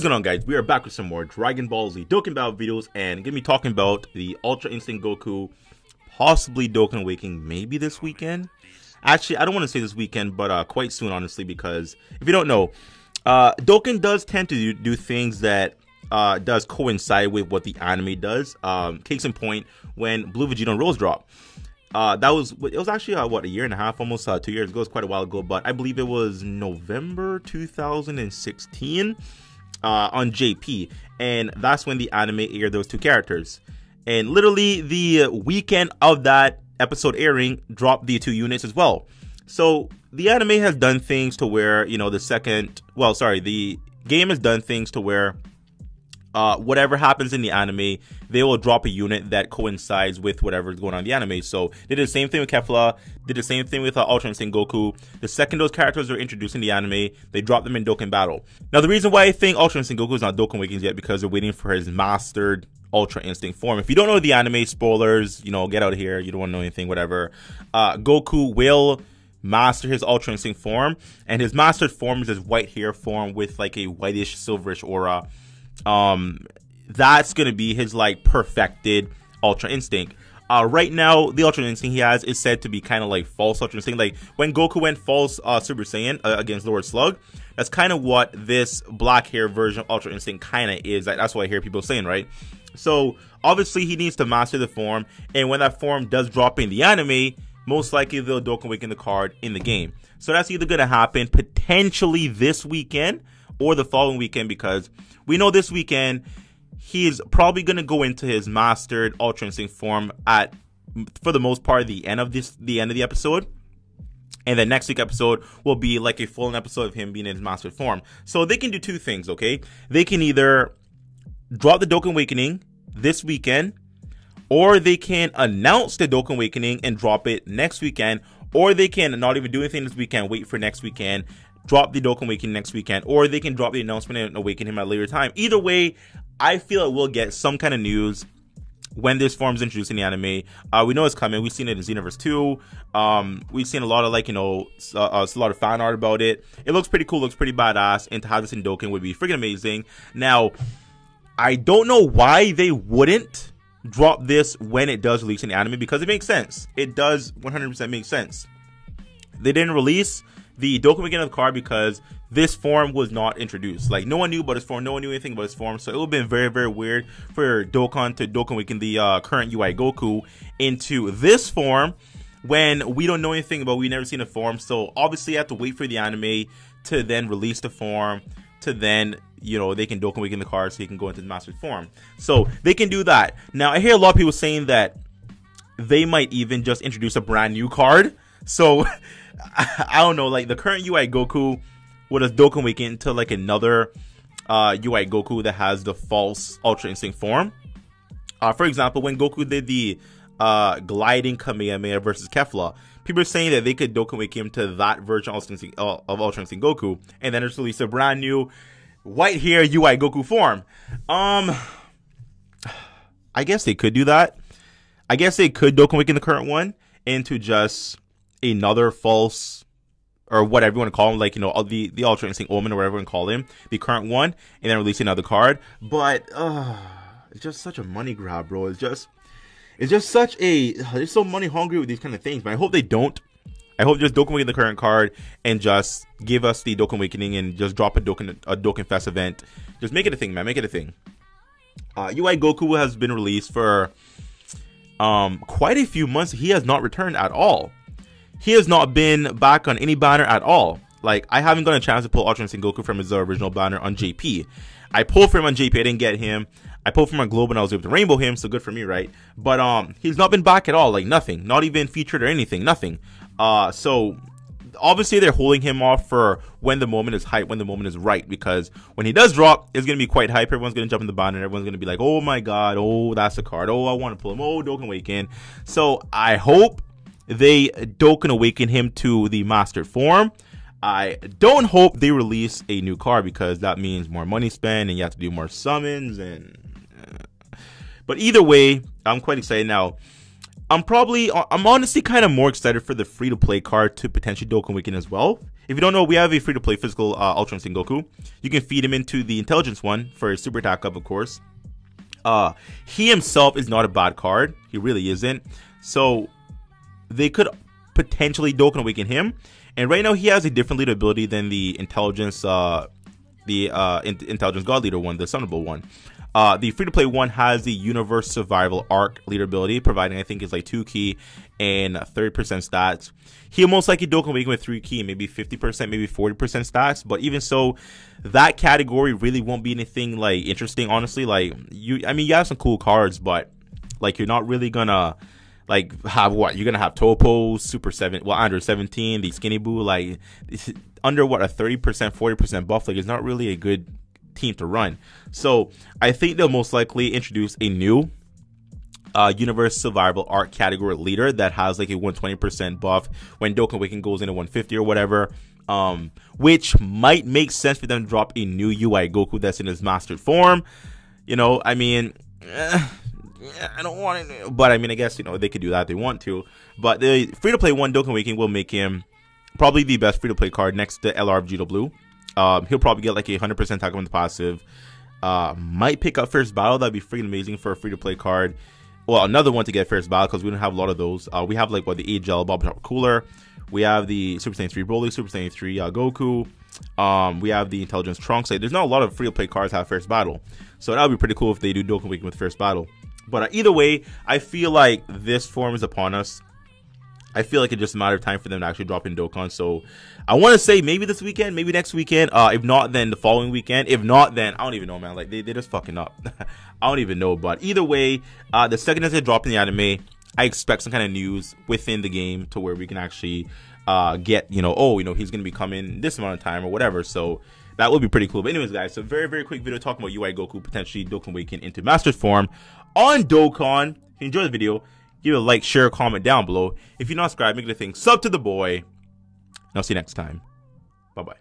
What is going on, guys? We are back with some more Dragon Ball Z Dokkan Battle videos, and gonna be talking about the Ultra Instinct Goku, possibly Dokkan Awakening maybe this weekend. Actually, I don't want to say this weekend, but quite soon, honestly, because if you don't know, Dokkan does tend to do things that does coincide with what the anime does. Case in point, when Blue Vegeta and Rose drop. It was actually what, a year and a half, almost 2 years ago. It was quite a while ago, but I believe it was November 2016 on JP, and that's when the anime aired those two characters. And literally the weekend of that episode airing dropped the two units as well. So the anime has done things to where, you know, the game has done things to where whatever happens in the anime, they will drop a unit that coincides with whatever's going on in the anime. So they did the same thing with Kefla, did the same thing with Ultra Instinct Goku. The second those characters were introduced in the anime, they dropped them in Dokkan Battle. Now the reason why I think Ultra Instinct Goku is not Dokkan Awakening yet, because they're waiting for his mastered Ultra Instinct form. If you don't know the anime, spoilers, you know, get out of here. You don't want to know anything, whatever. Goku will master his Ultra Instinct form, and his mastered form is his white hair form with like a whitish silverish aura. That's gonna be his like perfected Ultra Instinct. Right now the Ultra Instinct he has is said to be kind of like false Ultra Instinct. Like when Goku went false Super Saiyan against Lord Slug, that's kind of what this black hair version of Ultra Instinct kind of is. That's what I hear people saying, right? So obviously he needs to master the form, and when that form does drop in the anime, most likely they'll Dokkan Awaken the card in the game. So that's either gonna happen potentially this weekend or the following weekend, because we know this weekend he is probably going to go into his mastered Ultra Instinct form for the most part, the end of the episode. And the next week episode will be like a full episode of him being in his mastered form. So they can do two things, okay? They can either drop the Dokkan Awakening this weekend, or they can announce the Dokkan Awakening and drop it next weekend, or they can not even do anything this weekend, wait for next weekend, drop the Dokkan Awakening next weekend, or they can drop the announcement and awaken him at a later time. Either way, I feel it will get some kind of news when this form is introduced in the anime. We know it's coming. We've seen it in Xenoverse 2. We've seen a lot of, like, you know, a lot of fan art about it. It looks pretty cool, looks pretty badass, and to have this in Dokkan would be freaking amazing. Now, I don't know why they wouldn't drop this when it does release in the anime, because it makes sense. It does 100% make sense. They didn't release the Dokkan Awakening of the card because this form was not introduced. Like, no one knew about his form, no one knew anything about his form, so it would have been very, very weird for Dokkan to Dokkan Awaken the current UI Goku into this form when we don't know anything about, we've never seen a form. So obviously you have to wait for the anime to then release the form, to then, you know, they can Dokkan Awaken the card so he can go into the mastered form. So they can do that. Now I hear a lot of people saying that they might even just introduce a brand new card. So I don't know, like the current UI Goku would have Dokkan Awaken to like another UI Goku that has the false Ultra Instinct form. For example, when Goku did the gliding Kamehameha versus Kefla, people are saying that they could Dokkan Awaken him to that version of Ultra Instinct Goku, and then just release a brand new white hair UI Goku form. I guess they could do that. I guess they could Dokkan Awaken the current one into just another false, or whatever you want to call him, like, you know, the Ultra Instinct Omen or whatever you want to call him, the current one, and then release another card. But it's just such a money grab, bro. It's just such a, they're so money hungry with these kind of things. But I hope they don't. I hope just Dokkan Awaken the current card and just give us the Dokkan Awakening and just drop a Dokkan Fest event. Just make it a thing, man. Make it a thing. UI Goku has been released for quite a few months. He has not returned at all. He has not been back on any banner at all. Like, I haven't gotten a chance to pull Ultra Instinct Goku from his original banner on JP. I pulled for him on JP, I didn't get him. I pulled from my Globe and I was able to rainbow him, so good for me, right? But he's not been back at all, like nothing. Not even featured or anything, nothing. So obviously they're holding him off for when the moment is hype, when the moment is right, because when he does drop, it's going to be quite hype. Everyone's going to jump in the banner, and everyone's going to be like, oh my god, oh, that's a card, oh, I want to pull him, oh, Dokkan Awaken. So I hope they Dokkan Awaken him to the mastered form. I don't hope they release a new card, because that means more money spent and you have to do more summons. And but either way, I'm quite excited now. I'm honestly kind of more excited for the free-to-play card to potentially Dokkan Awaken as well. If you don't know, we have a free-to-play physical Ultra Instinct Goku. You can feed him into the intelligence one for his super attack up, of course. He himself is not a bad card. He really isn't. So they could potentially Dokkan Awaken him. And right now he has a different leader ability than the intelligence intelligence god leader one, the summonable one. The free-to-play one has the universe survival arc leader ability, providing I think is like 2 key and 30% stats. He'll most likely Dokkan Awaken with 3 key, maybe 50%, maybe 40% stats. But even so, that category really won't be anything like interesting, honestly. Like you have some cool cards, but like you're not really gonna like have what you're gonna have Topo, Super 7, well under 17, the Skinny Boo, like under what a 30%, 40% buff. Like it's not really a good team to run. So I think they'll most likely introduce a new universe survival arc category leader that has like a 120% buff when Dokkan Awaken goes into 150 or whatever, which might make sense for them to drop a new UI Goku that's in his mastered form. You know, I mean, I don't want it, but I mean, I guess, you know, they could do that if they want to. But the free-to-play one, Dokkan Awaken, will make him probably the best free-to-play card next to LR Vegeta Blue. He'll probably get like a 100% attack on the passive. Might pick up First Battle. That'd be freaking amazing for a free-to-play card. Well, another one to get First Battle because we don't have a lot of those. We have like what the AGL Bob Cooler. We have the Super Saiyan 3 Broly, Super Saiyan 3 Goku. We have the Intelligence Trunks. Like, there's not a lot of free-to-play cards that have First Battle. So that would be pretty cool if they do Dokkan Awaken with First Battle. But either way, I feel like this form is upon us. I feel like it's just a matter of time for them to actually drop in Dokkan. So I want to say maybe this weekend, maybe next weekend. If not, then the following weekend. If not, then I don't even know, man. Like they're just fucking up. I don't even know. But either way, the second that they drop in the anime, I expect some kind of news within the game to where we can actually get, you know, oh, you know, he's gonna be coming this amount of time or whatever. So that would be pretty cool. But anyways, guys, so very, very quick video talking about UI Goku potentially Dokkan Awaken into Mastered form on Dokkan. If you enjoyed the video, give it a like, share, comment down below. If you're not subscribed, make it a thing. Sub to the boy. And I'll see you next time. Bye-bye.